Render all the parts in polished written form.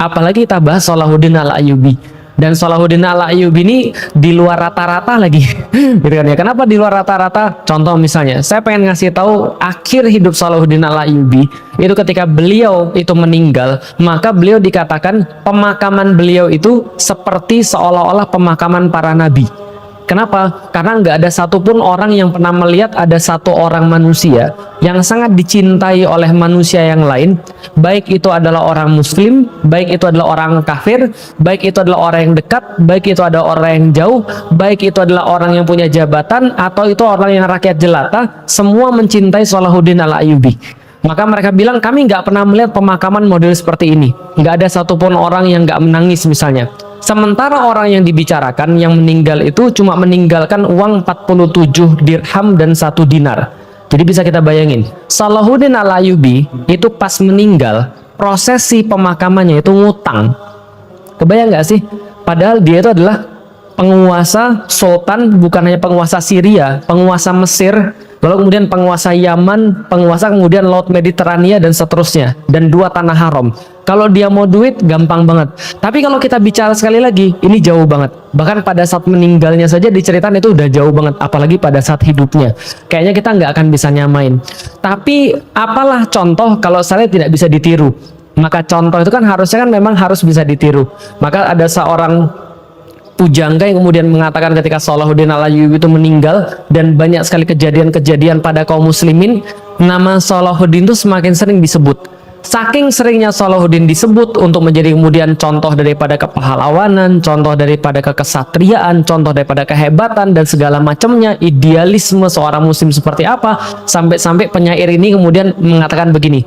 Apalagi kita bahas Salahuddin Al-Ayyubi. Dan Salahuddin Al-Ayyubi ini di luar rata-rata lagi. Gitu kan ya. Kenapa di luar rata-rata? Contoh misalnya, saya pengen ngasih tahu akhir hidup Salahuddin Al-Ayyubi itu ketika beliau itu meninggal, maka beliau dikatakan pemakaman beliau itu seperti seolah-olah pemakaman para nabi. Kenapa? Karena nggak ada satupun orang yang pernah melihat ada satu orang manusia yang sangat dicintai oleh manusia yang lain, baik itu adalah orang muslim, baik itu adalah orang kafir, baik itu adalah orang yang dekat, baik itu adalah orang yang jauh, baik itu adalah orang yang punya jabatan, atau itu orang yang rakyat jelata, semua mencintai Salahuddin Al-Ayyubi. Maka mereka bilang, kami nggak pernah melihat pemakaman model seperti ini. Nggak ada satupun orang yang nggak menangis misalnya. Sementara orang yang dibicarakan, yang meninggal itu cuma meninggalkan uang 47 dirham dan 1 dinar. Jadi bisa kita bayangin, Salahuddin Al-Ayyubi itu pas meninggal, prosesi pemakamannya itu ngutang. Kebayang nggak sih? Padahal dia itu adalah penguasa sultan, bukan hanya penguasa Syria, penguasa Mesir, lalu kemudian penguasa Yaman, penguasa kemudian Laut Mediterania dan seterusnya, dan 2 tanah haram. Kalau dia mau duit gampang banget. Tapi kalau kita bicara sekali lagi, ini jauh banget. Bahkan pada saat meninggalnya saja diceritain itu udah jauh banget, apalagi pada saat hidupnya. Kayaknya kita nggak akan bisa nyamain. Tapi apalah contoh kalau saya tidak bisa ditiru? Maka contoh itu kan harusnya kan memang harus bisa ditiru. Maka ada seorang pujangga yang kemudian mengatakan ketika Salahuddin Al-Ayyubi itu meninggal dan banyak sekali kejadian-kejadian pada kaum muslimin, nama Salahuddin itu semakin sering disebut. Saking seringnya Salahuddin disebut untuk menjadi kemudian contoh daripada kepahlawanan, contoh daripada kekesatriaan, contoh daripada kehebatan dan segala macamnya, idealisme seorang muslim seperti apa, sampai-sampai penyair ini kemudian mengatakan begini,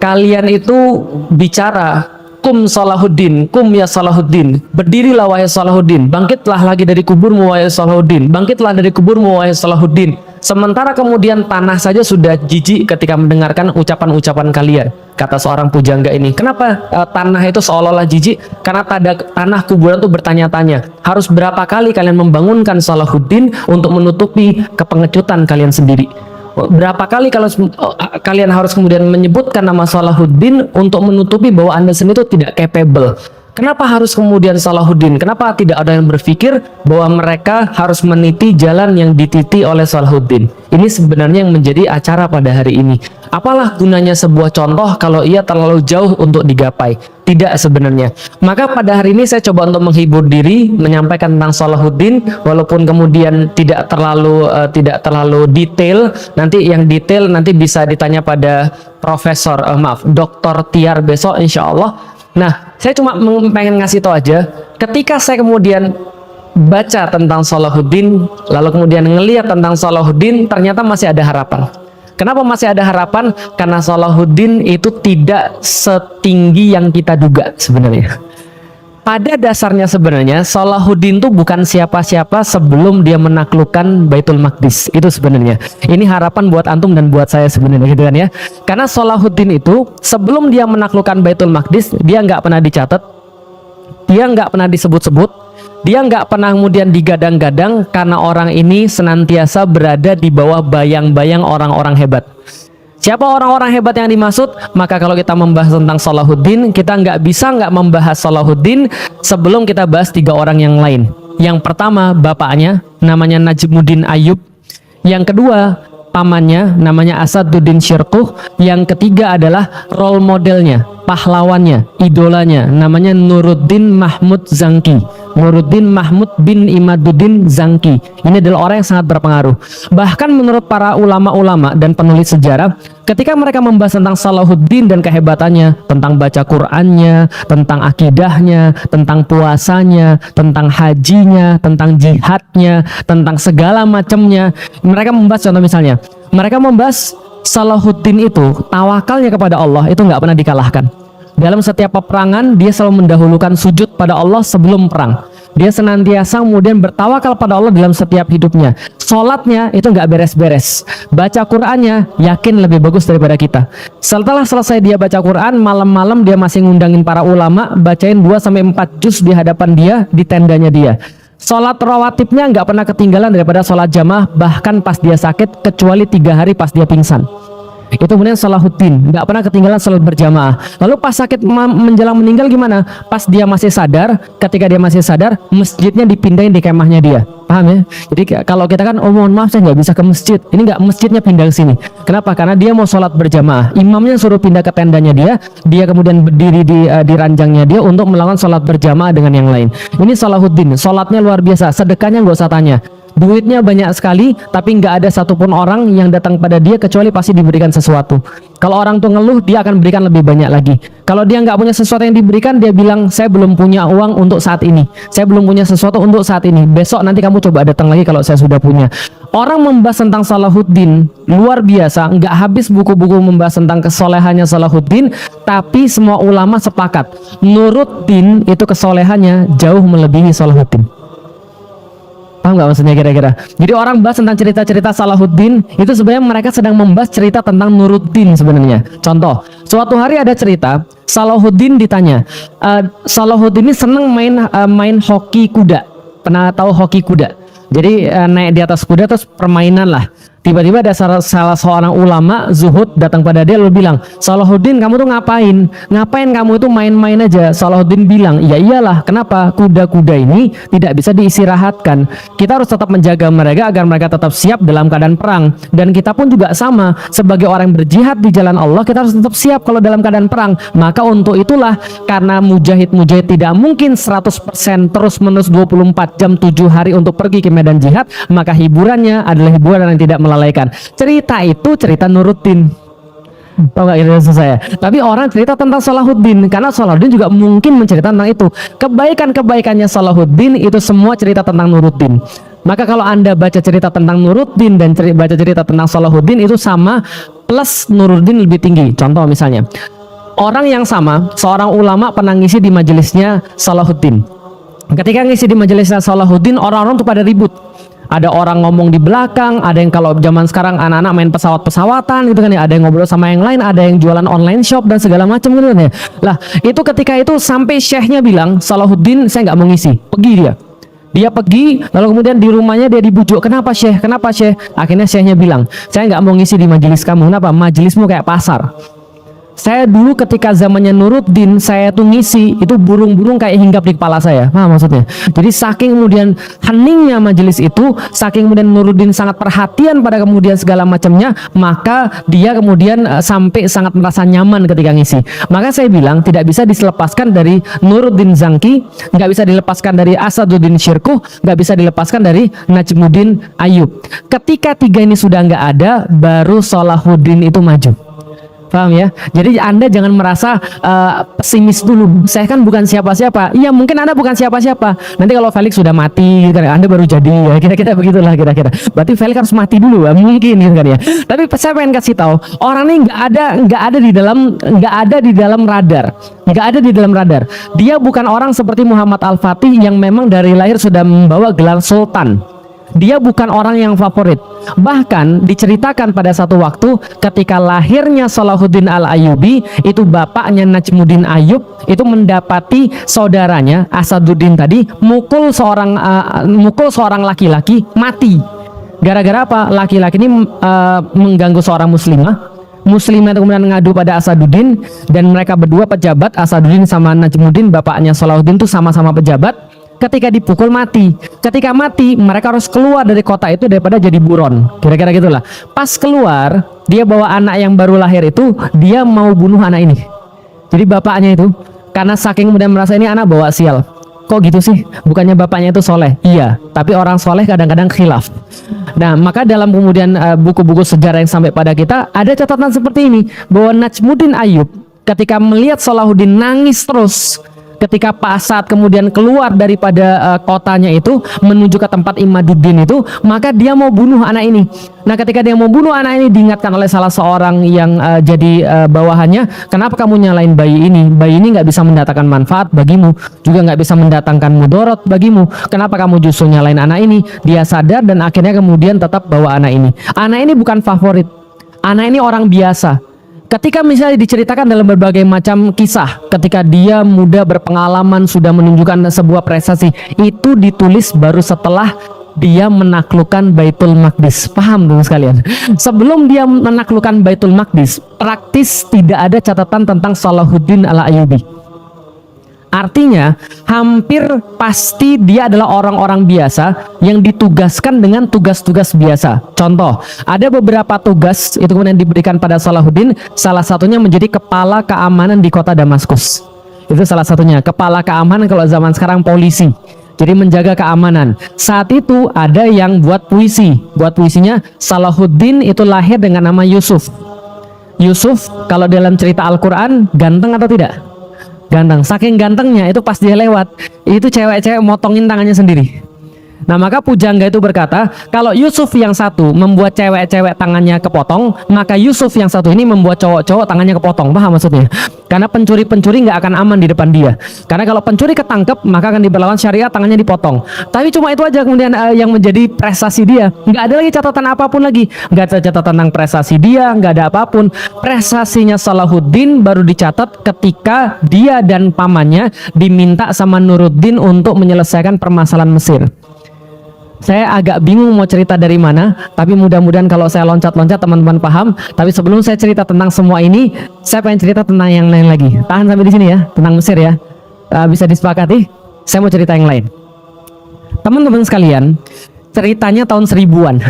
kalian itu bicara kum Salahuddin, kum ya Salahuddin, berdirilah wahai Salahuddin, bangkitlah lagi dari kuburmu wahai Salahuddin, bangkitlah dari kuburmu wahai Salahuddin. Sementara kemudian tanah saja sudah jijik ketika mendengarkan ucapan-ucapan kalian, kata seorang pujangga ini. Kenapa tanah itu seolah-olah jijik? Karena tanah kuburan itu bertanya-tanya, harus berapa kali kalian membangunkan Salahuddin untuk menutupi kepengecutan kalian sendiri? Berapa kali kalau kalian harus kemudian menyebutkan nama Salahuddin untuk menutupi bahwa Anda sendiri itu tidak capable? Kenapa harus kemudian Salahuddin? Kenapa tidak ada yang berpikir bahwa mereka harus meniti jalan yang dititi oleh Salahuddin? Ini sebenarnya yang menjadi acara pada hari ini. Apalah gunanya sebuah contoh kalau ia terlalu jauh untuk digapai? Tidak sebenarnya. Maka pada hari ini saya coba untuk menghibur diri, menyampaikan tentang Salahuddin, walaupun kemudian tidak terlalu detail. Nanti yang detail nanti bisa ditanya pada Dr. Tiar besok insya Allah. Nah, saya cuma pengen ngasih tahu aja, ketika saya kemudian baca tentang Salahuddin, lalu kemudian ngelihat tentang Salahuddin, ternyata masih ada harapan. Kenapa masih ada harapan? Karena Salahuddin itu tidak setinggi yang kita duga sebenarnya. Pada dasarnya sebenarnya Salahuddin itu bukan siapa-siapa sebelum dia menaklukkan Baitul Maqdis. Itu sebenarnya. Ini harapan buat antum dan buat saya sebenarnya gitu kan ya. Karena Salahuddin itu sebelum dia menaklukkan Baitul Maqdis, dia nggak pernah dicatat, dia nggak pernah disebut-sebut, dia nggak pernah kemudian digadang-gadang, karena orang ini senantiasa berada di bawah bayang-bayang orang-orang hebat. Siapa orang-orang hebat yang dimaksud? Maka kalau kita membahas tentang Salahuddin, kita nggak bisa nggak membahas Salahuddin sebelum kita bahas 3 orang yang lain. Yang pertama, bapaknya namanya Najmuddin Ayyub. Yang kedua, pamannya namanya Asaduddin Syirkuh. Yang ketiga adalah role modelnya, pahlawannya, idolanya namanya Nuruddin Mahmud Zangki. Nuruddin Mahmud bin Imaduddin Zangki. Ini adalah orang yang sangat berpengaruh. Bahkan menurut para ulama-ulama dan penulis sejarah, ketika mereka membahas tentang Salahuddin dan kehebatannya, tentang baca Qur'annya, tentang akidahnya, tentang puasanya, tentang hajinya, tentang jihadnya, tentang segala macamnya, mereka membahas, contoh misalnya, mereka membahas Salahuddin itu tawakalnya kepada Allah itu nggak pernah dikalahkan. Dalam setiap peperangan dia selalu mendahulukan sujud pada Allah sebelum perang. Dia senantiasa kemudian bertawakal pada Allah dalam setiap hidupnya. Sholatnya itu nggak beres-beres. Baca Qur'annya yakin lebih bagus daripada kita. Setelah selesai dia baca Qur'an, malam-malam dia masih ngundangin para ulama, bacain 2-4 juz di hadapan dia, di tendanya dia. Sholat rawatibnya nggak pernah ketinggalan daripada sholat jamaah, bahkan pas dia sakit, kecuali 3 hari pas dia pingsan. Itu kemudian Salahuddin, nggak pernah ketinggalan salat berjamaah. Lalu pas sakit menjelang meninggal gimana? Pas dia masih sadar, ketika dia masih sadar, masjidnya dipindahin di kemahnya dia. Paham ya? Jadi kalau kita kan, oh mohon maaf saya nggak bisa ke masjid. Ini nggak, masjidnya pindah ke sini. Kenapa? Karena dia mau sholat berjamaah. Imamnya suruh pindah ke tendanya dia kemudian berdiri di ranjangnya dia untuk melakukan sholat berjamaah dengan yang lain. Ini Salahuddin, sholatnya luar biasa, sedekahnya nggak usah tanya. Duitnya banyak sekali, tapi nggak ada satupun orang yang datang pada dia kecuali pasti diberikan sesuatu. Kalau orang tuh ngeluh, dia akan berikan lebih banyak lagi. Kalau dia nggak punya sesuatu yang diberikan, dia bilang, saya belum punya uang untuk saat ini, saya belum punya sesuatu untuk saat ini, besok nanti kamu coba datang lagi kalau saya sudah punya. Orang membahas tentang Salahuddin luar biasa, nggak habis buku-buku membahas tentang kesolehannya Salahuddin, tapi semua ulama sepakat Nuruddin itu kesolehannya jauh melebihi Salahuddin. Paham nggak maksudnya kira-kira? Jadi orang bahas tentang cerita-cerita Salahuddin itu sebenarnya mereka sedang membahas cerita tentang Nuruddin sebenarnya. Contoh, suatu hari ada cerita Salahuddin ditanya, Salahuddin ini seneng main hoki kuda. Pernah tahu hoki kuda? Jadi naik di atas kuda terus permainan lah. Tiba-tiba ada salah seorang ulama zuhud datang pada dia lalu bilang, Salahuddin kamu tuh ngapain? Ngapain kamu itu main-main aja? Salahuddin bilang, ya iyalah, kenapa? Kuda-kuda ini tidak bisa diistirahatkan. Kita harus tetap menjaga mereka agar mereka tetap siap dalam keadaan perang. Dan kita pun juga sama, sebagai orang yang berjihad di jalan Allah, kita harus tetap siap kalau dalam keadaan perang. Maka untuk itulah, karena mujahid-mujahid tidak mungkin 100% terus-menerus 24 jam 7 hari untuk pergi ke medan jihad, maka hiburannya adalah hiburan yang tidak melalaikan. Cerita itu cerita Nuruddin. Tahu nggak ini saya? Tapi orang cerita tentang Salahuddin karena Salahuddin juga mungkin menceritakan tentang itu. Kebaikan-kebaikannya Salahuddin itu semua cerita tentang Nuruddin. Maka kalau Anda baca cerita tentang Nuruddin dan baca cerita tentang Salahuddin itu sama, plus Nuruddin lebih tinggi. Contoh misalnya, orang yang sama, seorang ulama pernah ngisi di majelisnya Salahuddin. Ketika ngisi di majelisnya Salahuddin, orang-orang tuh pada ribut. Ada orang ngomong di belakang, ada yang kalau zaman sekarang anak-anak main pesawat-pesawatan gitu kan ya, ada yang ngobrol sama yang lain, ada yang jualan online shop dan segala macam gitu kan ya. Lah, itu ketika itu sampai syekhnya bilang, Salahuddin saya nggak mau ngisi, pergi dia. Dia pergi, lalu kemudian di rumahnya dia dibujuk, kenapa syekh? Kenapa syekh? Akhirnya syekhnya bilang, saya nggak mau ngisi di majelis kamu. Kenapa? Majelismu kayak pasar. Saya dulu ketika zamannya Nuruddin, saya tuh ngisi, itu burung-burung kayak hinggap di kepala saya. Nah, maksudnya. Jadi saking kemudian heningnya majelis itu, saking kemudian Nuruddin sangat perhatian pada kemudian segala macamnya, maka dia kemudian sampai sangat merasa nyaman ketika ngisi. Maka saya bilang tidak bisa dilepaskan dari Nuruddin Zangki, nggak bisa dilepaskan dari Asaduddin Syirkuh, nggak bisa dilepaskan dari Najmuddin Ayyub. Ketika tiga ini sudah nggak ada, baru Salahuddin itu maju. Paham ya? Jadi Anda jangan merasa pesimis dulu. Saya kan bukan siapa-siapa. Iya, mungkin Anda bukan siapa-siapa. Nanti kalau Felix sudah mati, gitu kan, Anda baru jadi ya. Kira-kira begitulah kira-kira. Berarti Felix harus mati dulu, ya? Mungkin gitu kan ya. Tapi saya pengen kasih tahu, orang ini nggak ada di dalam radar. Nggak ada di dalam radar. Dia bukan orang seperti Muhammad Al-Fatih yang memang dari lahir sudah membawa gelar sultan. Dia bukan orang yang favorit. Bahkan diceritakan pada satu waktu ketika lahirnya Salahuddin Al-Ayyubi, itu bapaknya Najmuddin Ayyub itu mendapati saudaranya Asaduddin tadi mukul seorang laki-laki mati. Gara-gara apa? Laki-laki ini mengganggu seorang muslimah. Muslimah itu kemudian ngadu pada Asaduddin, dan mereka berdua pejabat, Asaduddin sama Najmuddin bapaknya Salahuddin itu sama-sama pejabat. Ketika dipukul mati. Ketika mati, mereka harus keluar dari kota itu daripada jadi buron. Kira-kira gitulah. Pas keluar, dia bawa anak yang baru lahir itu, dia mau bunuh anak ini. Jadi bapaknya itu, karena saking kemudian merasa ini anak bawa sial. Kok gitu sih? Bukannya bapaknya itu soleh? Iya, tapi orang soleh kadang-kadang khilaf. Nah, maka dalam kemudian buku-buku sejarah yang sampai pada kita, ada catatan seperti ini, bahwa Najmuddin Ayyub ketika melihat Salahuddin nangis terus, ketika saat kemudian keluar daripada kotanya itu menuju ke tempat Imaduddin itu, maka dia mau bunuh anak ini. Nah, ketika dia mau bunuh anak ini, diingatkan oleh salah seorang yang jadi bawahannya, kenapa kamu nyalain bayi ini? Bayi ini nggak bisa mendatangkan manfaat bagimu, juga nggak bisa mendatangkan mudorot bagimu. Kenapa kamu justru nyalain anak ini? Dia sadar dan akhirnya kemudian tetap bawa anak ini. Anak ini bukan favorit. Anak ini orang biasa. Ketika misalnya diceritakan dalam berbagai macam kisah, ketika dia muda berpengalaman sudah menunjukkan sebuah prestasi, itu ditulis baru setelah dia menaklukkan Baitul Maqdis. Paham dong sekalian? Sebelum dia menaklukkan Baitul Maqdis, praktis tidak ada catatan tentang Salahuddin Al-Ayyubi. Artinya, hampir pasti dia adalah orang-orang biasa yang ditugaskan dengan tugas-tugas biasa. Contoh, ada beberapa tugas itu kemudian diberikan pada Salahuddin, salah satunya menjadi kepala keamanan di kota Damaskus. Itu salah satunya, kepala keamanan kalau zaman sekarang polisi. Jadi menjaga keamanan. Saat itu ada yang buat puisi. Buat puisinya, Salahuddin itu lahir dengan nama Yusuf. Yusuf kalau dalam cerita Al-Quran ganteng atau tidak? Ganteng. Saking gantengnya itu pas dia lewat, itu cewek-cewek motongin tangannya sendiri. Nah, maka pujangga itu berkata, kalau Yusuf yang satu membuat cewek-cewek tangannya kepotong, maka Yusuf yang satu ini membuat cowok-cowok tangannya kepotong. Paham maksudnya? Karena pencuri-pencuri nggak akan aman di depan dia. Karena kalau pencuri ketangkep, maka akan diberlawan syariat, tangannya dipotong. Tapi cuma itu aja kemudian yang menjadi prestasi dia. Nggak ada lagi catatan apapun lagi. Nggak ada catatan tentang prestasi dia, nggak ada apapun. Prestasinya Salahuddin baru dicatat ketika dia dan pamannya diminta sama Nuruddin untuk menyelesaikan permasalahan Mesir. Saya agak bingung mau cerita dari mana, tapi mudah-mudahan kalau saya loncat-loncat teman-teman paham. Tapi sebelum saya cerita tentang semua ini, saya pengen cerita tentang yang lain lagi. Tahan sampai di sini ya, tentang Mesir ya. Bisa disepakati? Saya mau cerita yang lain. Teman-teman sekalian, ceritanya tahun 1000-an.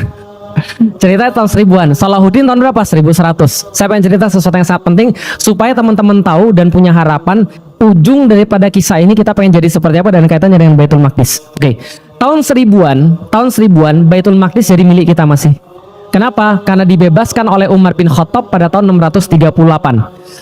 Cerita tahun 1000-an. Salahuddin tahun berapa? 1100. Saya pengen cerita sesuatu yang sangat penting supaya teman-teman tahu dan punya harapan ujung daripada kisah ini kita pengen jadi seperti apa dan kaitannya dengan Baitul Maqdis. Oke. Tahun 1000-an Baitul Maqdis jadi milik kita masih. Kenapa? Karena dibebaskan oleh Umar bin Khattab pada tahun 638.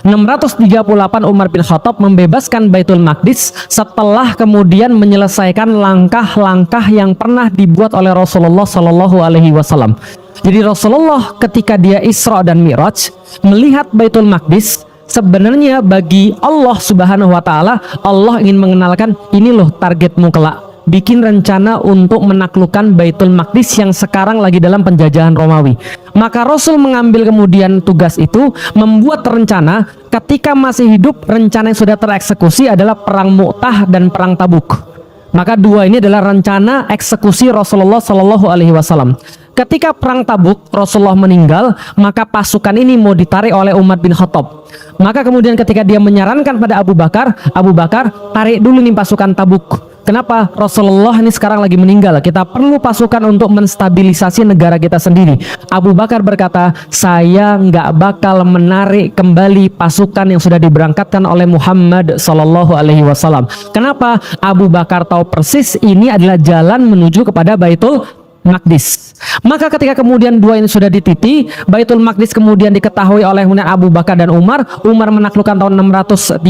638 Umar bin Khattab membebaskan Baitul Maqdis setelah kemudian menyelesaikan langkah-langkah yang pernah dibuat oleh Rasulullah Shallallahu Alaihi Wasallam. Jadi Rasulullah ketika dia Isra dan Mi'raj melihat Baitul Maqdis, sebenarnya bagi Allah Subhanahu Wa Taala, Allah ingin mengenalkan ini loh targetmu kelak. Bikin rencana untuk menaklukkan Baitul Maqdis yang sekarang lagi dalam penjajahan Romawi. Maka Rasul mengambil kemudian tugas itu, membuat rencana. Ketika masih hidup, rencana yang sudah tereksekusi adalah perang Mu'tah dan perang Tabuk. Maka dua ini adalah rencana eksekusi Rasulullah Shallallahu Alaihi Wasallam. Ketika perang Tabuk Rasulullah meninggal, maka pasukan ini mau ditarik oleh Umar bin Khattab. Maka kemudian ketika dia menyarankan pada Abu Bakar, tarik dulu nih pasukan Tabuk. Kenapa? Rasulullah ini sekarang lagi meninggal. Kita perlu pasukan untuk menstabilisasi negara kita sendiri. Abu Bakar berkata, saya nggak bakal menarik kembali pasukan yang sudah diberangkatkan oleh Muhammad Sallallahu Alaihi Wasallam. Kenapa? Abu Bakar tahu persis ini adalah jalan menuju kepada Baitul Maqdis. Maka ketika kemudian dua ini sudah dititi, Baitul Maqdis kemudian diketahui oleh Abu Bakar dan Umar. Umar menaklukkan tahun 638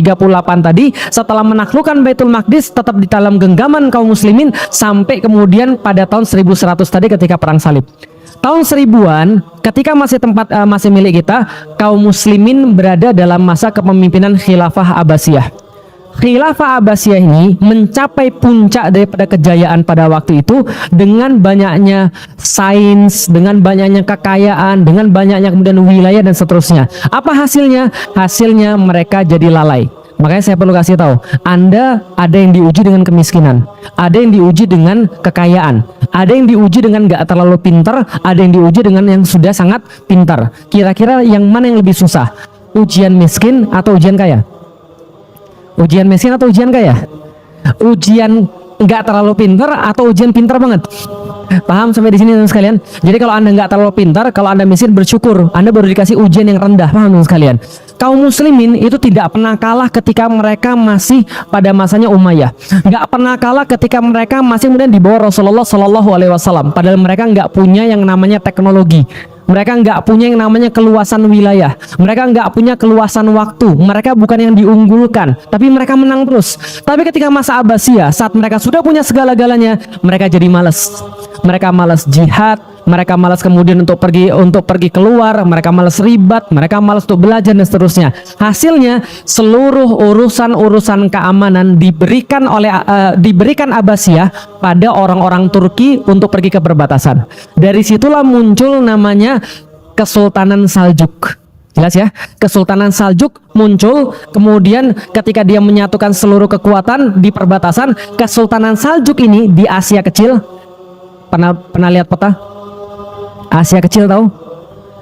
tadi. Setelah menaklukkan Baitul Maqdis, tetap di dalam genggaman kaum muslimin sampai kemudian pada tahun 1100 tadi ketika perang salib. Tahun 1000-an ketika masih milik kita, kaum muslimin berada dalam masa kepemimpinan Khilafah Abbasiyah. Khilafah Abbasiyah ini mencapai puncak daripada kejayaan pada waktu itu dengan banyaknya sains, dengan banyaknya kekayaan, dengan banyaknya kemudian wilayah dan seterusnya. Apa hasilnya? Hasilnya mereka jadi lalai. Makanya saya perlu kasih tahu, Anda ada yang diuji dengan kemiskinan, ada yang diuji dengan kekayaan, ada yang diuji dengan nggak terlalu pintar, ada yang diuji dengan yang sudah sangat pintar. Kira-kira yang mana yang lebih susah? Ujian miskin atau ujian kaya? Ujian miskin atau ujian kaya? Ujian nggak terlalu pintar atau ujian pintar banget? Paham sampai di sini teman sekalian? Jadi kalau Anda nggak terlalu pintar, kalau Anda miskin, bersyukur Anda baru dikasih ujian yang rendah. Paham teman sekalian? Kaum muslimin itu tidak pernah kalah ketika mereka masih pada masanya Umayyah. Nggak pernah kalah ketika mereka masih kemudian di bawah Rasulullah Shallallahu Alaihi Wasallam. Padahal mereka nggak punya yang namanya teknologi. Mereka nggak punya yang namanya keluasan wilayah. Mereka nggak punya keluasan waktu. Mereka bukan yang diunggulkan, tapi mereka menang terus. Tapi ketika masa Abbasiyah, saat mereka sudah punya segala-galanya, mereka jadi malas. Mereka malas jihad. Mereka malas kemudian untuk pergi keluar. Mereka malas ribat. Mereka malas untuk belajar dan seterusnya. Hasilnya seluruh urusan keamanan diberikan Abbasiyah pada orang-orang Turki untuk pergi ke perbatasan. Dari situlah muncul namanya Kesultanan Saljuk. Jelas ya, Kesultanan Saljuk muncul, kemudian ketika dia menyatukan seluruh kekuatan di perbatasan, Kesultanan Saljuk ini di Asia Kecil Pernah lihat peta? Asia kecil tahu?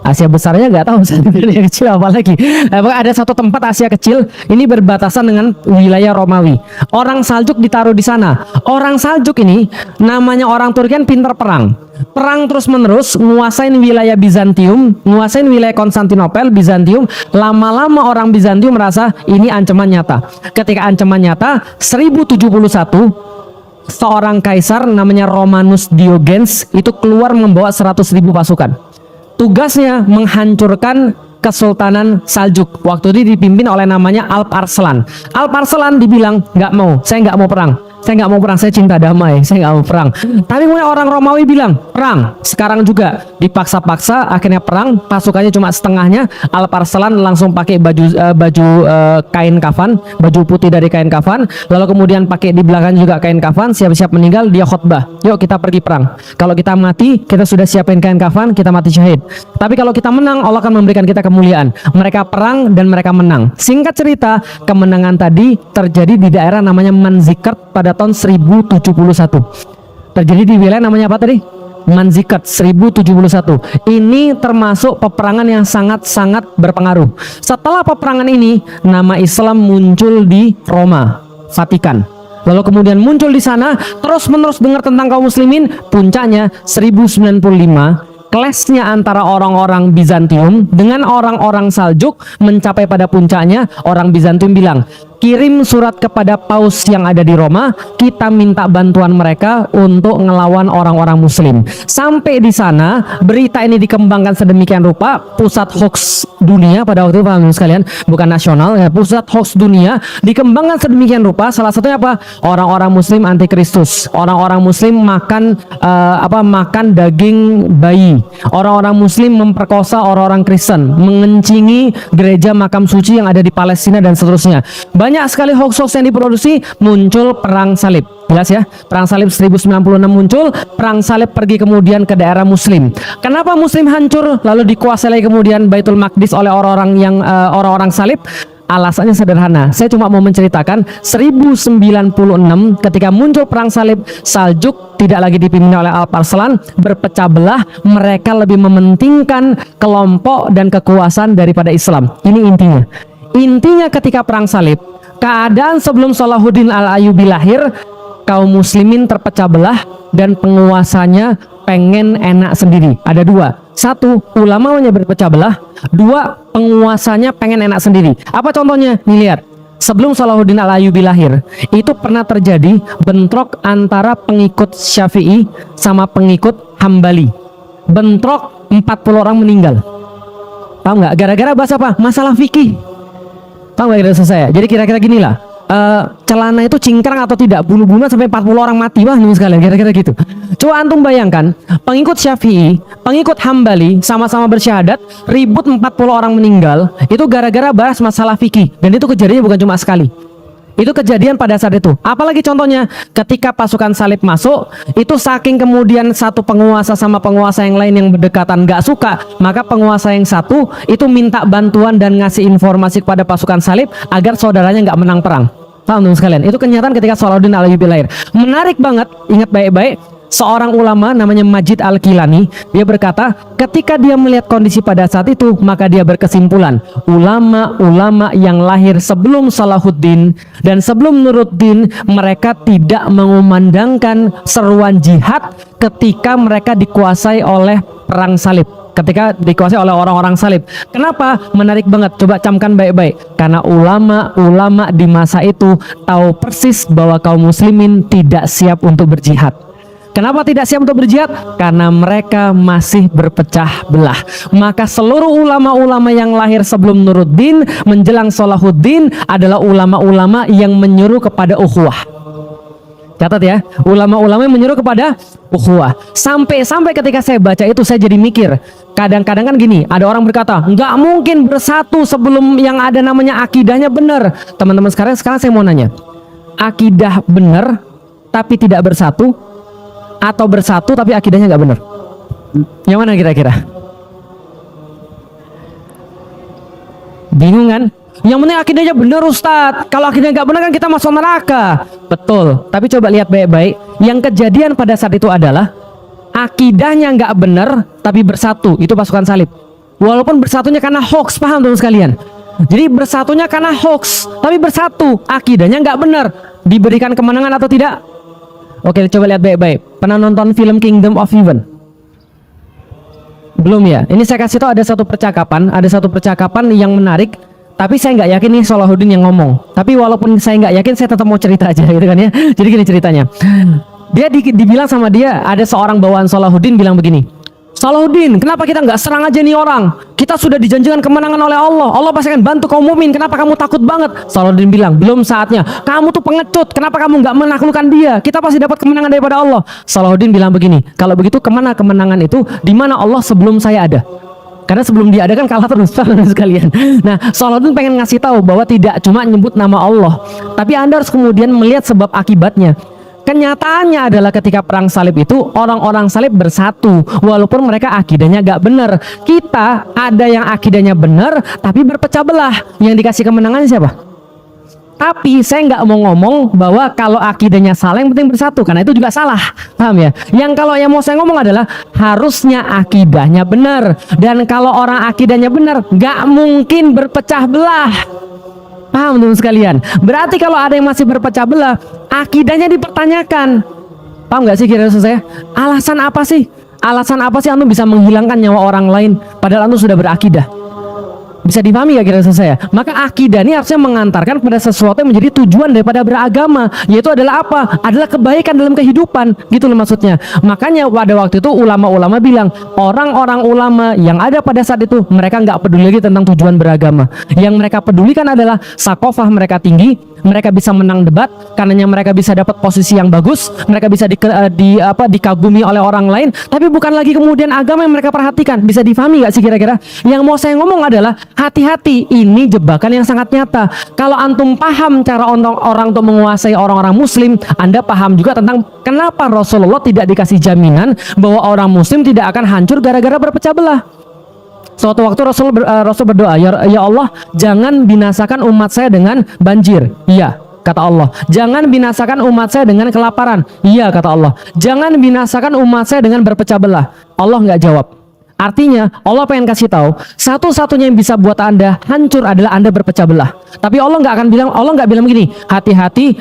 Asia besarnya nggak tahu, Asia kecil apalagi. Ada satu tempat Asia kecil ini berbatasan dengan wilayah Romawi. Orang Saljuk ditaruh di sana. Orang Saljuk ini namanya orang Turki kan pintar perang. Perang terus menerus, nguasain wilayah Bizantium, nguasain wilayah Konstantinopel, Bizantium. Lama-lama orang Bizantium merasa ini ancaman nyata. Ketika ancaman nyata, 1071 seorang kaisar namanya Romanus Diogenes itu keluar membawa 100.000 pasukan. Tugasnya menghancurkan Kesultanan Saljuk. Waktu itu dipimpin oleh namanya Alp Arslan. Alp Arslan dibilang nggak mau, saya nggak mau perang. Saya nggak mau perang, saya cinta damai, saya nggak mau perang. Tapi kemudian orang Romawi bilang, perang. Sekarang juga dipaksa-paksa, akhirnya perang, pasukannya cuma setengahnya. Alp Arslan langsung pakai baju kain kafan, baju putih dari kain kafan, lalu kemudian pakai di belakang juga kain kafan, siap-siap meninggal, dia khotbah. Yuk kita pergi perang. Kalau kita mati, kita sudah siapin kain kafan, kita mati syahid. Tapi kalau kita menang, Allah akan memberikan kita kemuliaan. Mereka perang dan mereka menang. Singkat cerita, kemenangan tadi terjadi di daerah namanya Manzikert pada tahun 1071. Terjadi di wilayah namanya apa tadi? Manzikert 1071. Ini termasuk peperangan yang sangat-sangat berpengaruh. Setelah peperangan ini, nama Islam muncul di Roma, Vatikan. Lalu kemudian muncul di sana, terus-menerus dengar tentang kaum muslimin. Puncaknya 1095, clash-nya antara orang-orang Bizantium dengan orang-orang Saljuk mencapai pada puncaknya. Orang Bizantium bilang, kirim surat kepada Paus yang ada di Roma, kita minta bantuan mereka untuk ngelawan orang-orang muslim. Sampai di sana berita ini dikembangkan sedemikian rupa, pusat hoax dunia pada waktu itu, paham sekalian, bukan nasional ya, pusat hoax dunia dikembangkan sedemikian rupa. Salah satunya apa? Orang-orang muslim antikristus, orang-orang muslim makan makan daging bayi, orang-orang muslim memperkosa orang-orang Kristen, mengencingi gereja makam suci yang ada di Palestina dan seterusnya. Banyak sekali hoax-hoax yang diproduksi. Muncul perang salib, jelas ya, perang salib 1096 muncul. Perang salib pergi kemudian ke daerah muslim. Kenapa muslim hancur lalu dikuasai kemudian Baitul Maqdis oleh orang-orang salib? Alasannya sederhana, saya cuma mau menceritakan 1096 ketika muncul perang salib, Saljuk tidak lagi dipimpin oleh Alp Arslan, berpecah belah. Mereka lebih mementingkan kelompok dan kekuasaan daripada Islam. Ini intinya. Intinya ketika perang salib, keadaan sebelum Salahuddin Al-Ayyubi lahir, kaum muslimin terpecah belah dan penguasanya pengen enak sendiri. Ada dua. Satu, ulamanya berpecah belah. Dua, penguasanya pengen enak sendiri. Apa contohnya? Nih lihat. Sebelum Salahuddin Al-Ayyubi lahir, itu pernah terjadi bentrok antara pengikut Syafi'i sama pengikut Hambali. Bentrok, 40 orang meninggal. Tahu nggak? Gara-gara bahas apa? Masalah fikih. Tahu nggak kira-kira saya? Jadi kira-kira gini lah. Celana itu cingkrang atau tidak, bunuh-bunuhan sampai 40 orang mati, wah ini sekalian, kira-kira gitu. Coba antum bayangkan, pengikut Syafi'i, pengikut Hambali sama-sama bersyahadat, ribut 40 orang meninggal, itu gara-gara bahas masalah fikih. Dan itu kejadiannya bukan cuma sekali. Itu kejadian pada saat itu. Apalagi contohnya, ketika pasukan salib masuk, itu saking kemudian satu penguasa sama penguasa yang lain yang berdekatan gak suka, maka penguasa yang satu itu minta bantuan dan ngasih informasi kepada pasukan salib agar saudaranya gak menang perang. Paham teman sekalian? Itu kenyataan ketika Salahuddin Al-Ayyubi lahir. Menarik banget, ingat baik-baik. Seorang ulama namanya Majid Al-Kilani, dia berkata, ketika dia melihat kondisi pada saat itu, maka dia berkesimpulan, ulama-ulama yang lahir sebelum Salahuddin dan sebelum Nuruddin, mereka tidak mengumandangkan seruan jihad ketika mereka dikuasai oleh perang salib, ketika dikuasai oleh orang-orang salib. Kenapa? Menarik banget, coba camkan baik-baik. Karena ulama-ulama di masa itu tahu persis bahwa kaum muslimin tidak siap untuk berjihad. Kenapa tidak siap untuk berjihad? Karena mereka masih berpecah belah. Maka seluruh ulama-ulama yang lahir sebelum Nuruddin menjelang Salahuddin adalah ulama-ulama yang menyuruh kepada ukhuwah. Catat ya, ulama-ulama yang menyuruh kepada ukhuwah. Sampai ketika saya baca itu, saya jadi mikir. Kadang-kadang kan gini, ada orang berkata, nggak mungkin bersatu sebelum yang ada namanya akidahnya benar. Teman-teman sekarang saya mau nanya, akidah benar tapi tidak bersatu, atau bersatu tapi akidahnya nggak benar? Yang mana kira-kira? Bingung kan? Yang penting akidahnya benar, Ustadz. Kalau akidahnya nggak benar kan kita masuk neraka. Betul. Tapi coba lihat baik-baik. Yang kejadian pada saat itu adalah akidahnya nggak benar tapi bersatu, itu pasukan salib. Walaupun bersatunya karena hoax, paham teman sekalian? Jadi bersatunya karena hoax tapi bersatu, akidahnya nggak benar, diberikan kemenangan atau tidak? Oke, coba lihat baik-baik. Pernah nonton film Kingdom of Heaven? Belum ya? Ini saya kasih tahu ada satu percakapan yang menarik. Tapi saya nggak yakin nih Salahuddin yang ngomong. Tapi walaupun saya nggak yakin, saya tetap mau cerita aja gitu kan ya. Jadi gini ceritanya. Dia dibilang sama dia, ada seorang bawaan Salahuddin bilang begini, Salahuddin, kenapa kita nggak serang aja nih orang? Kita sudah dijanjikan kemenangan oleh Allah. Allah pasti akan bantu kaum mukmin. Kenapa kamu takut banget? Salahuddin bilang, belum saatnya. Kamu tuh pengecut. Kenapa kamu nggak menaklukkan dia? Kita pasti dapat kemenangan daripada Allah. Salahuddin bilang begini, kalau begitu kemana kemenangan itu? Di mana Allah sebelum saya ada? Karena sebelum dia ada kan kalah terus sekalian. Nah, Salahuddin pengen ngasih tahu bahwa tidak cuma nyebut nama Allah, tapi Anda harus kemudian melihat sebab akibatnya. Kenyataannya adalah ketika perang salib itu orang-orang salib bersatu walaupun mereka akidahnya gak benar. Kita ada yang akidahnya benar tapi berpecah belah. Yang dikasih kemenangan siapa? Tapi saya nggak mau ngomong bahwa kalau akidahnya salah yang penting bersatu, karena itu juga salah, paham ya? Yang mau saya ngomong adalah harusnya akidahnya benar, dan kalau orang akidahnya benar nggak mungkin berpecah belah, paham teman sekalian? Berarti kalau ada yang masih berpecah belah, akidahnya dipertanyakan, paham nggak sih kira-kira saya? Alasan apa sih? Alasan apa sih antum bisa menghilangkan nyawa orang lain padahal antum sudah berakidah? Bisa dipahami gak kira-kira saya? Maka akidah ini harusnya mengantarkan pada sesuatu yang menjadi tujuan daripada beragama, yaitu adalah apa? Adalah kebaikan dalam kehidupan, gitu loh maksudnya. Makanya pada waktu itu ulama-ulama bilang, orang-orang ulama yang ada pada saat itu mereka nggak peduli lagi tentang tujuan beragama. Yang mereka pedulikan adalah sakofah mereka tinggi, mereka bisa menang debat, karenanya mereka bisa dapat posisi yang bagus, mereka bisa dikagumi oleh orang lain, tapi bukan lagi kemudian agama yang mereka perhatikan. Bisa difahami gak sih kira-kira? Yang mau saya ngomong adalah hati-hati, ini jebakan yang sangat nyata. Kalau antum paham cara orang untuk menguasai orang-orang muslim, Anda paham juga tentang kenapa Rasulullah tidak dikasih jaminan bahwa orang muslim tidak akan hancur gara-gara berpecah belah. Suatu waktu Rasul berdoa, ya Allah, jangan binasakan umat saya dengan banjir. Iya, kata Allah. Jangan binasakan umat saya dengan kelaparan. Iya, kata Allah. Jangan binasakan umat saya dengan berpecah belah. Allah nggak jawab. Artinya Allah pengen kasih tahu satu-satunya yang bisa buat Anda hancur adalah Anda berpecah belah. Tapi Allah nggak bilang begini, hati-hati,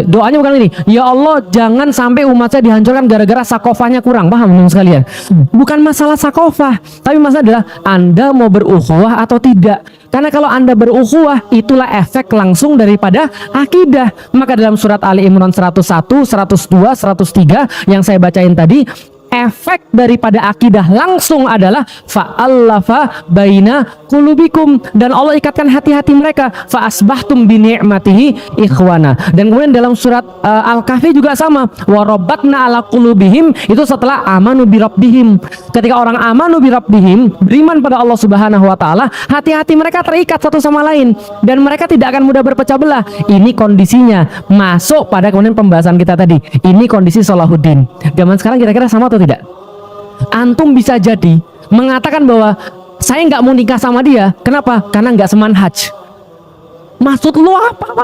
doanya bukan ini, ya Allah jangan sampai umat saya dihancurkan gara-gara sakofahnya kurang. Paham teman sekalian? Bukan masalah sakofah, tapi masalah adalah Anda mau berukhuwah atau tidak. Karena kalau Anda berukhuwah, itulah efek langsung daripada akidah. Maka dalam surat Ali Imran 101, 102, 103 yang saya bacain tadi, efek daripada akidah langsung adalah fa'allafa baina qulubikum, dan Allah ikatkan hati-hati mereka, fa'asbahtum bi ni'matihi ikhwana. Dan kemudian dalam surat Al-Kahfi juga sama, wa rabbatna ala qulubihim, itu setelah amanu bi rabbihim. Ketika orang amanu bi rabbihim, beriman pada Allah Subhanahu wa taala, hati-hati mereka terikat satu sama lain dan mereka tidak akan mudah berpecah belah. Ini kondisinya masuk pada kemudian pembahasan kita tadi. Ini kondisi Salahuddin. Zaman sekarang kira-kira sama atau tidak? Antum bisa jadi mengatakan bahwa saya nggak mau nikah sama dia. Kenapa? Karena nggak semanhaj. Maksud lu apa?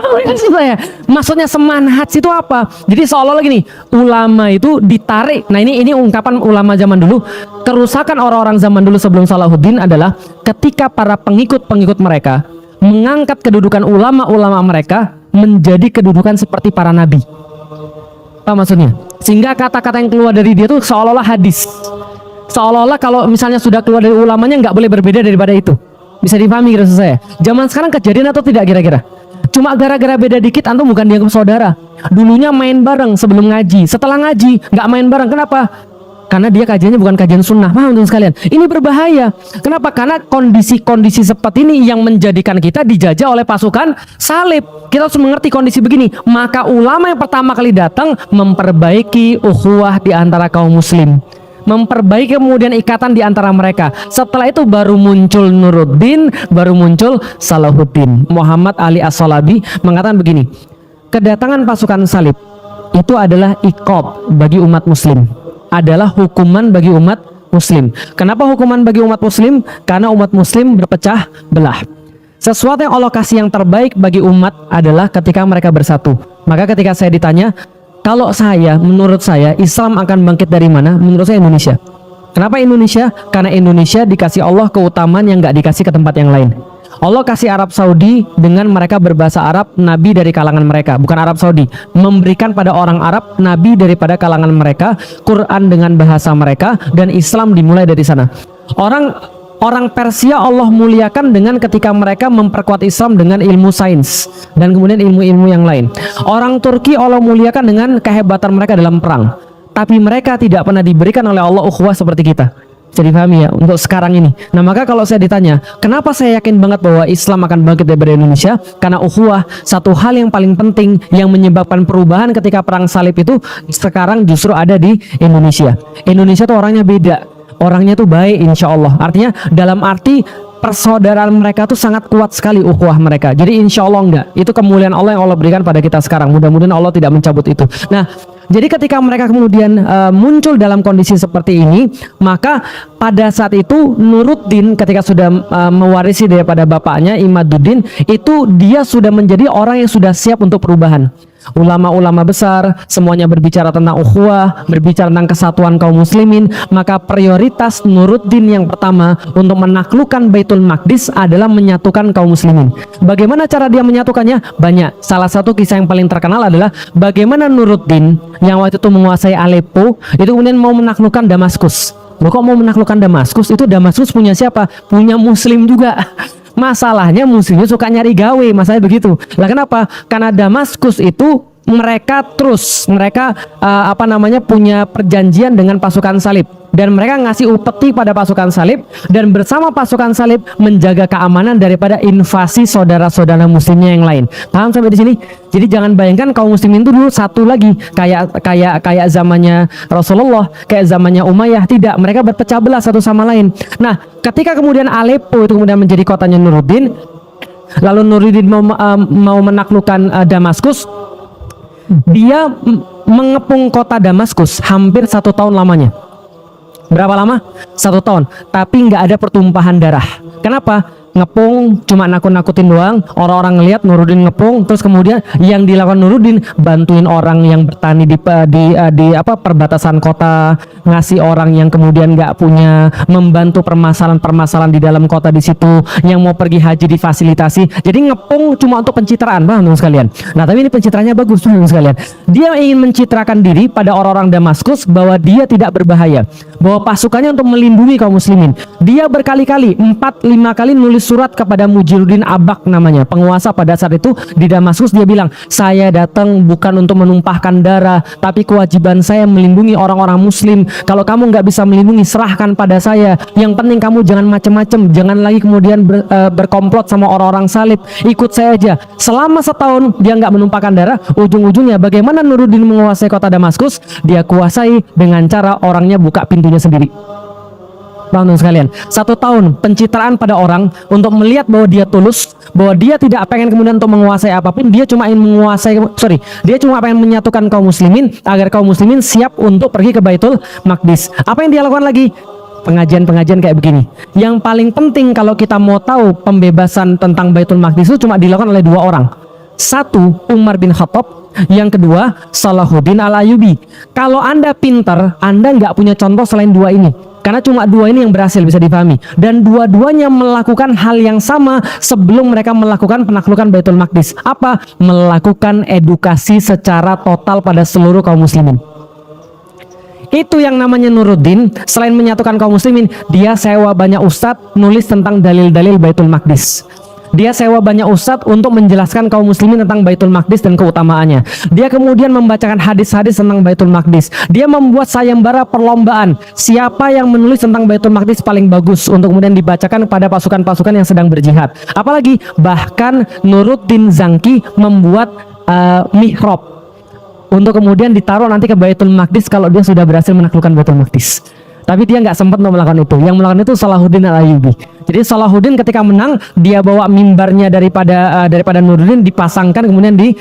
Maksudnya semanhaj itu apa? Jadi seolah-olah gini, ulama itu ditarik. Nah ini ungkapan ulama zaman dulu. Kerusakan orang-orang zaman dulu sebelum Salahuddin adalah ketika para pengikut-pengikut mereka mengangkat kedudukan ulama-ulama mereka menjadi kedudukan seperti para nabi. Apa maksudnya? Sehingga kata-kata yang keluar dari dia tuh seolah-olah hadis. Seolah-olah kalau misalnya sudah keluar dari ulamanya nggak boleh berbeda daripada itu. Bisa dipahami kira saya? Zaman sekarang kejadian atau tidak kira-kira? Cuma gara-gara beda dikit antum bukan dianggap saudara. Dulunya main bareng sebelum ngaji, setelah ngaji nggak main bareng. Kenapa? Karena dia kajiannya bukan kajian sunnah. Paham teman sekalian? Ini berbahaya. Kenapa? Karena kondisi-kondisi seperti ini yang menjadikan kita dijajah oleh pasukan salib. Kita harus mengerti kondisi begini. Maka ulama yang pertama kali datang memperbaiki ukhuwah di antara kaum muslim, memperbaiki kemudian ikatan di antara mereka. Setelah itu baru muncul Nuruddin, baru muncul Salahuddin. Muhammad Ali As-Salabi mengatakan begini, kedatangan pasukan salib itu adalah iqab bagi umat muslim, adalah hukuman bagi umat muslim. Kenapa hukuman bagi umat muslim? Karena umat muslim berpecah belah. Sesuatu yang Allah kasih yang terbaik bagi umat adalah ketika mereka bersatu. Maka ketika saya ditanya, Kalau menurut saya Islam akan bangkit dari mana? Menurut saya Indonesia. Kenapa Indonesia? Karena Indonesia dikasih Allah keutamaan yang nggak dikasih ke tempat yang lain. Allah kasih Arab Saudi dengan mereka berbahasa Arab, nabi dari kalangan mereka. Bukan Arab Saudi, memberikan pada orang Arab nabi daripada kalangan mereka, Quran dengan bahasa mereka, dan Islam dimulai dari sana. Orang Persia Allah muliakan dengan ketika mereka memperkuat Islam dengan ilmu sains dan kemudian ilmu-ilmu yang lain. Orang Turki Allah muliakan dengan kehebatan mereka dalam perang. Tapi mereka tidak pernah diberikan oleh Allah ukhuwah seperti kita. Jadi pahami ya untuk sekarang ini. Nah maka kalau saya ditanya, kenapa saya yakin banget bahwa Islam akan bangkit dari Indonesia? Karena ukhuwah, satu hal yang paling penting yang menyebabkan perubahan ketika perang salib itu sekarang justru ada di Indonesia. Indonesia tuh orangnya beda, orangnya tuh baik insya Allah. Artinya dalam arti persaudaraan mereka tuh sangat kuat sekali ukhuwah mereka. Jadi insya Allah enggak, itu kemuliaan Allah yang Allah berikan pada kita sekarang. Mudah-mudahan Allah tidak mencabut itu. Nah jadi ketika mereka kemudian muncul dalam kondisi seperti ini, maka pada saat itu Nuruddin ketika sudah mewarisi daripada bapaknya Imaduddin, itu dia sudah menjadi orang yang sudah siap untuk perubahan. Ulama-ulama besar semuanya berbicara tentang ukhuwah, berbicara tentang kesatuan kaum muslimin. Maka prioritas Nuruddin yang pertama untuk menaklukkan Baitul Maqdis adalah menyatukan kaum muslimin. Bagaimana cara dia menyatukannya? Banyak. Salah satu kisah yang paling terkenal adalah bagaimana Nuruddin yang waktu itu menguasai Aleppo itu kemudian mau menaklukkan Damaskus. Loh, kok mau menaklukkan Damaskus? Itu Damaskus punya siapa? Punya muslim juga. Masalahnya muslimnya suka nyari gawe, masalahnya begitu. Lah kenapa? Karena Damaskus itu mereka punya perjanjian dengan pasukan salib dan mereka ngasih upeti pada pasukan salib dan bersama pasukan salib menjaga keamanan daripada invasi saudara-saudara muslimnya yang lain. Paham sampai di sini? Jadi jangan bayangkan kaum muslimin itu dulu satu lagi kayak zamannya Rasulullah, kayak zamannya Umayyah. Tidak, mereka berpecah belah satu sama lain. Nah, ketika kemudian Aleppo itu kemudian menjadi kotanya Nuruddin, lalu Nuruddin mau menaklukkan Damaskus, dia mengepung kota Damaskus hampir 1 tahun lamanya. Berapa lama? 1 tahun. Tapi nggak ada pertumpahan darah. Kenapa? Ngepung cuma nakut-nakutin doang. Orang-orang ngelihat Nuruddin ngepung, terus kemudian yang dilakukan Nuruddin bantuin orang yang bertani di perbatasan kota, ngasih orang yang kemudian nggak punya, membantu permasalahan-permasalahan di dalam kota di situ, yang mau pergi haji difasilitasi. Jadi ngepung cuma untuk pencitraan, paham teman sekalian. Nah tapi ini pencitraannya bagus teman sekalian. Dia ingin mencitrakan diri pada orang-orang Damaskus bahwa dia tidak berbahaya, bahwa pasukannya untuk melindungi kaum muslimin. Dia berkali-kali 4-5 kali nulis surat kepada Mujiruddin Abak namanya, penguasa pada saat itu di Damaskus. Dia bilang, saya datang bukan untuk menumpahkan darah, tapi kewajiban saya melindungi orang-orang muslim. Kalau kamu nggak bisa melindungi, serahkan pada saya. Yang penting kamu jangan macem-macem, jangan lagi kemudian berkomplot sama orang-orang salib, ikut saya aja. Selama 1 tahun dia nggak menumpahkan darah. Ujung-ujungnya bagaimana Nuruddin menguasai kota Damaskus? Dia kuasai dengan cara orangnya buka pintunya sendiri. Teman-teman sekalian, 1 tahun pencitraan pada orang untuk melihat bahwa dia tulus, bahwa dia tidak pengen kemudian untuk menguasai apapun. Dia cuma ingin dia cuma pengen menyatukan kaum muslimin agar kaum muslimin siap untuk pergi ke Baitul Maqdis. Apa yang dia lakukan lagi? Pengajian-pengajian kayak begini. Yang paling penting kalau kita mau tahu pembebasan tentang Baitul Maqdis itu cuma dilakukan oleh 2 orang. Satu, Umar bin Khattab. Yang kedua, Salahuddin Al-Ayyubi. Kalau Anda pintar, Anda nggak punya contoh selain 2 ini. Karena cuma 2 ini yang berhasil, bisa dipahami. Dan dua-duanya melakukan hal yang sama sebelum mereka melakukan penaklukan Baitul Maqdis. Apa? Melakukan edukasi secara total pada seluruh kaum muslimin. Itu yang namanya Nuruddin. Selain menyatukan kaum muslimin, dia sewa banyak ustadz nulis tentang dalil-dalil Baitul Maqdis. Dia sewa banyak ustadz untuk menjelaskan kaum muslimin tentang Baitul Maqdis dan keutamaannya. Dia kemudian membacakan hadis-hadis tentang Baitul Maqdis. Dia membuat sayembara perlombaan siapa yang menulis tentang Baitul Maqdis paling bagus untuk kemudian dibacakan kepada pasukan-pasukan yang sedang berjihad. Apalagi bahkan Nuruddin Zanki membuat mihrab untuk kemudian ditaruh nanti ke Baitul Maqdis kalau dia sudah berhasil menaklukkan Baitul Maqdis. Tapi dia nggak sempat untuk melakukan itu. Yang melakukan itu Salahuddin Al-Ayyubi. Jadi Salahuddin ketika menang, dia bawa mimbarnya daripada Nuruddin dipasangkan kemudian di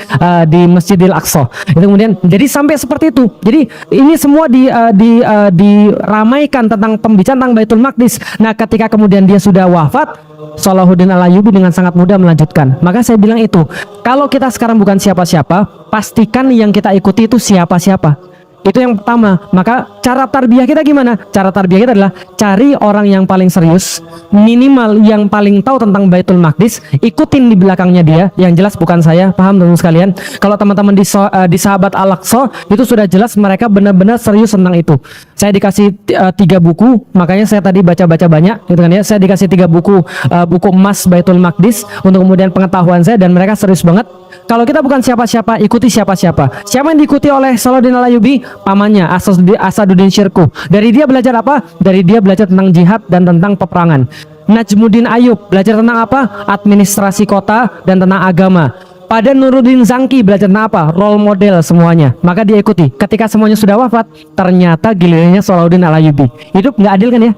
Masjidil Aqsa. Itu kemudian jadi sampai seperti itu. Jadi ini semua diramaikan tentang pembicaraan tentang Baitul Maqdis. Nah, ketika kemudian dia sudah wafat, Salahuddin Al-Ayyubi dengan sangat mudah melanjutkan. Maka saya bilang itu, kalau kita sekarang bukan siapa-siapa, pastikan yang kita ikuti itu siapa-siapa. Itu yang pertama. Maka cara tarbiyah kita gimana? Cara tarbiyah kita adalah cari orang yang paling serius, minimal yang paling tahu tentang Baitul Maqdis, ikutin di belakangnya dia. Yang jelas bukan saya, paham teman-teman sekalian? Kalau teman-teman di Sahabat Al-Aqsa itu sudah jelas mereka benar-benar serius tentang itu. Saya dikasih 3 buku, makanya saya tadi baca-baca banyak, gitu kan ya. Saya dikasih 3 buku, buku emas Baitul Maqdis untuk kemudian pengetahuan saya, dan mereka serius banget. Kalau kita bukan siapa-siapa, ikuti siapa-siapa. Siapa yang diikuti oleh Salahuddin Al-Ayyubi? Pamannya Asaduddin Syirkuh. Dari dia belajar apa? Dari dia belajar tentang jihad dan tentang peperangan. Najmuddin Ayyub belajar tentang apa? Administrasi kota dan tentang agama. Pada Nuruddin Zangki belajar tentang apa? Role model semuanya. Maka dia ikuti. Ketika semuanya sudah wafat, ternyata gilirannya Salahuddin Al-Ayyubi. Hidup nggak adil kan ya?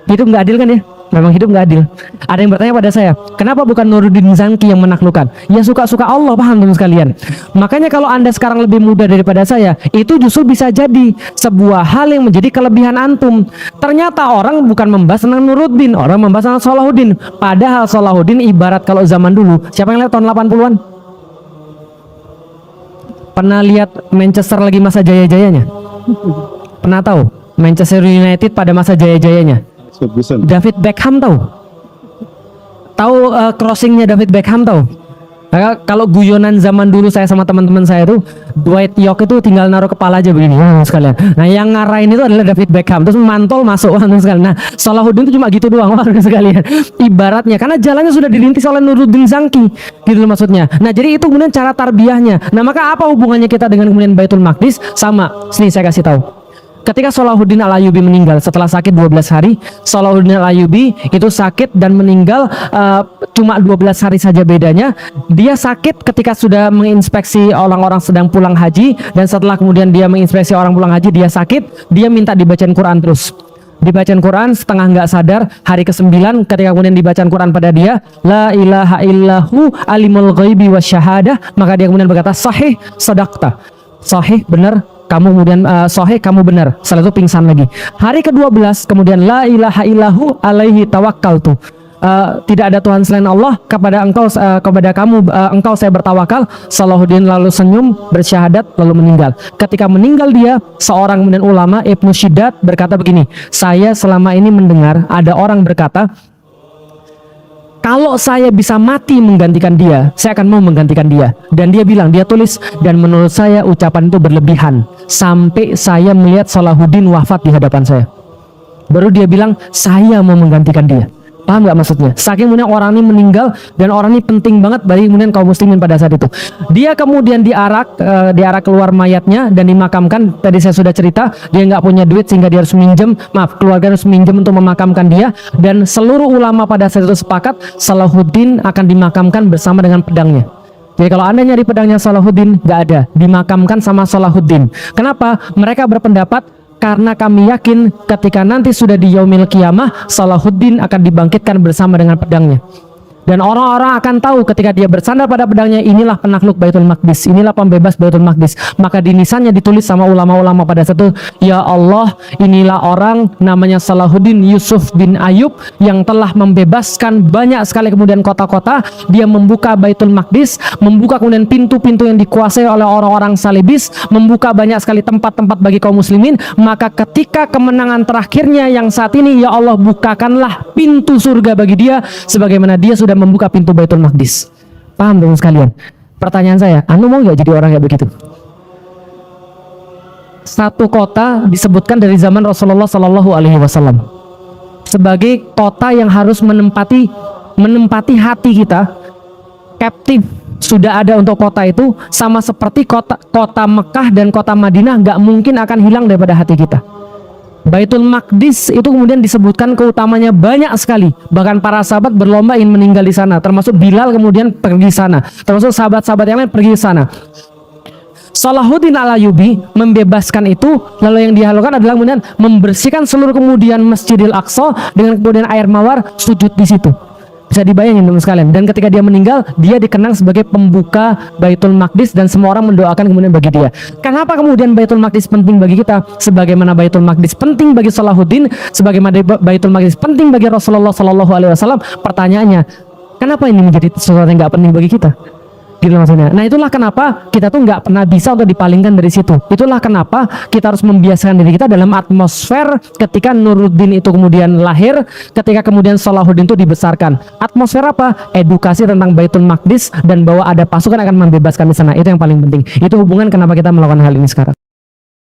Hidup nggak adil kan ya? Memang hidup nggak adil. Ada yang bertanya pada saya, kenapa bukan Nuruddin Zangki yang menaklukkan? Ya suka-suka Allah, paham teman sekalian. Makanya kalau Anda sekarang lebih muda daripada saya, itu justru bisa jadi sebuah hal yang menjadi kelebihan antum. Ternyata orang bukan membahas tentang Nuruddin, orang membahas tentang Salahuddin. Padahal Salahuddin ibarat kalau zaman dulu, siapa yang lihat tahun 80-an? Pernah lihat Manchester lagi masa jaya-jayanya? Pernah tahu Manchester United pada masa jaya-jayanya? David Beckham tahu crossingnya David Beckham tahu. Nah, kalau guyonan zaman dulu saya sama teman-teman saya itu, Dwight York itu tinggal naruh kepala aja begini sekalian. Nah, yang ngarahin itu adalah David Beckham, terus mantol masuk sekalian. Nah, Salahuddin itu cuma gitu doang sekalian. Ibaratnya karena jalannya sudah dirintis oleh Nuruddin Zangki, gitu maksudnya. Nah, jadi itu kemudian cara tarbiyahnya. Nah, maka apa hubungannya kita dengan kemudian Baitul Maqdis? Sama, sini saya kasih tahu. Ketika Salahuddin Al-Ayyubi meninggal setelah sakit 12 hari, Salahuddin Al-Ayyubi itu sakit dan meninggal cuma 12 hari saja bedanya. Dia sakit ketika sudah menginspeksi orang-orang sedang pulang haji, dan setelah kemudian dia menginspeksi orang pulang haji, dia sakit, dia minta dibacain Quran terus. Dibacaan Quran setengah nggak sadar, hari ke-9 ketika kemudian dibacaan Quran pada dia, la ilaha illahu alimul ghaibi wasyahadah, maka dia kemudian berkata, sahih sadaqta, sahih benar kamu, kemudian sahih kamu benar. Setelah itu pingsan lagi. Hari ke-12 kemudian la ilaha illahu alaihi tawakkaltu, tidak ada Tuhan selain Allah, kepada kamu engkau saya bertawakal. Salahuddin lalu senyum, bersyahadat, lalu meninggal. Ketika meninggal dia, seorang kemudian ulama Ibnu Syiddad berkata begini, saya selama ini mendengar ada orang berkata, kalau saya bisa mati menggantikan dia, saya akan mau menggantikan dia. Dan dia bilang, dia tulis, dan menurut saya ucapan itu berlebihan. Sampai saya melihat Salahuddin wafat di hadapan saya, baru dia bilang, saya mau menggantikan dia. Paham nggak maksudnya? Saking kemudian orang ini meninggal, dan orang ini penting banget bagi kemudian kaum muslimin pada saat itu. Dia kemudian diarak keluar mayatnya dan dimakamkan. Tadi saya sudah cerita, dia nggak punya duit sehingga dia harus minjem, keluarga harus minjem untuk memakamkan dia. Dan seluruh ulama pada saat itu sepakat Salahuddin akan dimakamkan bersama dengan pedangnya. Jadi kalau Anda nyari pedangnya Salahuddin, nggak ada, dimakamkan sama Salahuddin. Kenapa? Mereka berpendapat karena kami yakin ketika nanti sudah di yaumil qiyamah, Salahuddin akan dibangkitkan bersama dengan pedangnya. Dan orang-orang akan tahu ketika dia bersandar pada pedangnya, inilah penakluk Baitul Maqdis, inilah pembebas Baitul Maqdis. Maka di nisannya ditulis sama ulama-ulama pada saat itu, ya Allah, inilah orang namanya Salahuddin Yusuf bin Ayyub yang telah membebaskan banyak sekali kemudian kota-kota. Dia membuka Baitul Maqdis, membuka kemudian pintu-pintu yang dikuasai oleh orang-orang salibis, membuka banyak sekali tempat-tempat bagi kaum muslimin. Maka ketika kemenangan terakhirnya yang saat ini, ya Allah, bukakanlah pintu surga bagi dia sebagaimana dia sudah membuka pintu Baitul Maqdis. Paham teman sekalian? Pertanyaan saya, anu mau nggak jadi orang kayak begitu? Satu kota disebutkan dari zaman Rasulullah Sallallahu Alaihi Wasallam sebagai kota yang harus menempati hati kita, captive sudah ada untuk kota itu, sama seperti kota Mekah dan kota Madinah nggak mungkin akan hilang daripada hati kita. Baitul Maqdis itu kemudian disebutkan keutamanya banyak sekali. Bahkan para sahabat berlomba ingin meninggal di sana, termasuk Bilal kemudian pergi di sana, termasuk sahabat-sahabat yang lain pergi di sana. Salahuddin Al-Ayyubi membebaskan itu, lalu yang dia lakukan adalah kemudian membersihkan seluruh kemudian Masjidil Aqsa dengan kemudian air mawar, sujud di situ. Bisa dibayangin teman sekalian. Dan ketika dia meninggal, dia dikenang sebagai pembuka Baitul Maqdis dan semua orang mendoakan kemudian bagi dia. Kenapa kemudian Baitul Maqdis penting bagi kita? Sebagaimana Baitul Maqdis penting bagi Salahuddin, sebagaimana Baitul Maqdis penting bagi Rasulullah Shallallahu Alaihi Wasallam. Pertanyaannya, kenapa ini menjadi sesuatu yang nggak penting bagi kita? Gitu maksudnya. Nah, itulah kenapa kita tuh nggak pernah bisa untuk dipalingkan dari situ. Itulah kenapa kita harus membiasakan diri kita dalam atmosfer ketika Nuruddin itu kemudian lahir, ketika kemudian Salahuddin itu dibesarkan. Atmosfer apa? Edukasi tentang Baitul Maqdis dan bahwa ada pasukan akan membebaskan di sana. Itu yang paling penting. Itu hubungan kenapa kita melakukan hal ini sekarang.